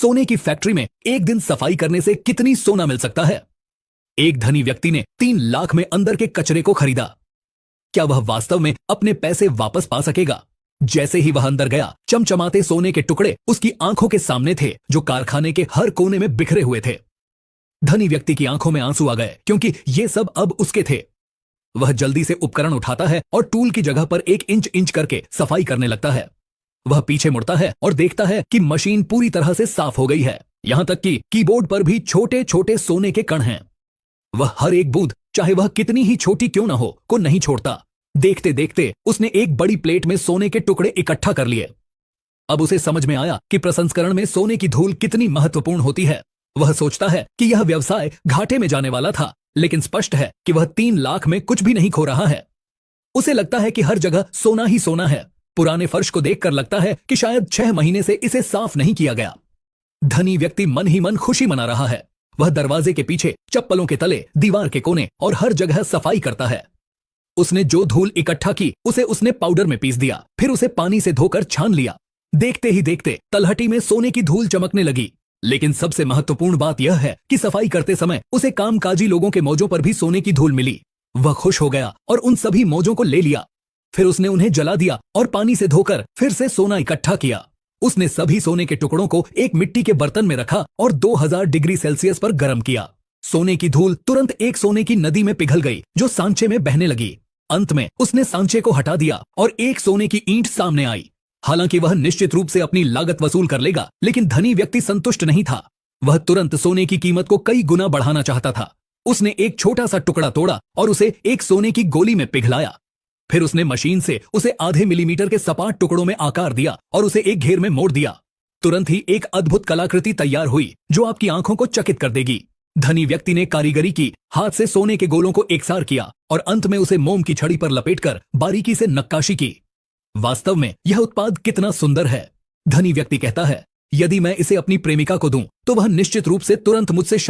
सोने की फैक्ट्री में एक दिन सफाई करने से कितनी सोना मिल सकता है। एक धनी व्यक्ति ने 3 लाख में अंदर के कचरे को खरीदा। क्या वह वास्तव में अपने पैसे वापस पा सकेगा? जैसे ही वह अंदर गया, चमचमाते सोने के टुकड़े उसकी आंखों के सामने थे, जो कारखाने के हर कोने में बिखरे हुए थे। धनी व्यक्ति की आंखों में आंसू आ गए, क्योंकि ये सब अब उसके थे। वह जल्दी से उपकरण उठाता है और टूल की जगह पर 1 इंच इंच करके सफाई करने लगता है। वह पीछे मुड़ता है और देखता है कि मशीन पूरी तरह से साफ हो गई है, यहां तक कि कीबोर्ड पर भी छोटे छोटे सोने के कण हैं। वह हर एक बूंद, चाहे वह कितनी ही छोटी क्यों न हो, को नहीं छोड़ता। देखते देखते उसने एक बड़ी प्लेट में सोने के टुकड़े इकट्ठा कर लिए। अब उसे समझ में आया कि प्रसंस्करण में सोने की धूल कितनी महत्वपूर्ण होती है। वह सोचता है कि यह व्यवसाय घाटे में जाने वाला था, लेकिन स्पष्ट है कि वह 3 लाख में कुछ भी नहीं खो रहा है। उसे लगता है कि हर जगह सोना ही सोना है। पुराने फर्श को देखकर लगता है कि शायद 6 महीने से इसे साफ नहीं किया गया। धनी व्यक्ति मन ही मन खुशी मना रहा है। वह दरवाजे के पीछे, चप्पलों के तले, दीवार के कोने और हर जगह सफाई करता है। उसने जो धूल इकट्ठा की उसे उसने पाउडर में पीस दिया, फिर उसे पानी से धोकर छान लिया। देखते ही देखते तलहटी में सोने की धूल चमकने लगी। लेकिन सबसे महत्वपूर्ण बात यह है कि सफाई करते समय उसे कामकाजी लोगों के मौजों पर भी सोने की धूल मिली। वह खुश हो गया और उन सभी मौजों को ले लिया। फिर उसने उन्हें जला दिया और पानी से धोकर फिर से सोना इकट्ठा किया। उसने सभी सोने के टुकड़ों को एक मिट्टी के बर्तन में रखा और 2000 डिग्री सेल्सियस पर गर्म किया। सोने की धूल तुरंत एक सोने की नदी में पिघल गई, जो सांचे में बहने लगी। अंत में उसने सांचे को हटा दिया और एक सोने की ईंट सामने आई। हालांकि वह निश्चित रूप से अपनी लागत वसूल कर लेगा, लेकिन धनी व्यक्ति संतुष्ट नहीं था। वह तुरंत सोने की कीमत को कई गुना बढ़ाना चाहता था। उसने एक छोटा सा टुकड़ा तोड़ा और उसे एक सोने की गोली में पिघलाया। फिर उसने मशीन से उसे आधे मिलीमीटर के सपाट टुकड़ों में आकार दिया और उसे एक घेर में मोड़ दिया। तुरंत ही एक अद्भुत कलाकृति तैयार हुई, जो आपकी आंखों को चकित कर देगी। धनी व्यक्ति ने कारीगरी की, हाथ से सोने के गोलों को एकसार किया और अंत में उसे मोम की छड़ी पर लपेटकर बारीकी से नक्काशी की। वास्तव में यह उत्पाद कितना सुंदर है। धनी व्यक्ति कहता है, यदि मैं इसे अपनी प्रेमिका को दूं, तो वह निश्चित रूप से तुरंत मुझसे शादी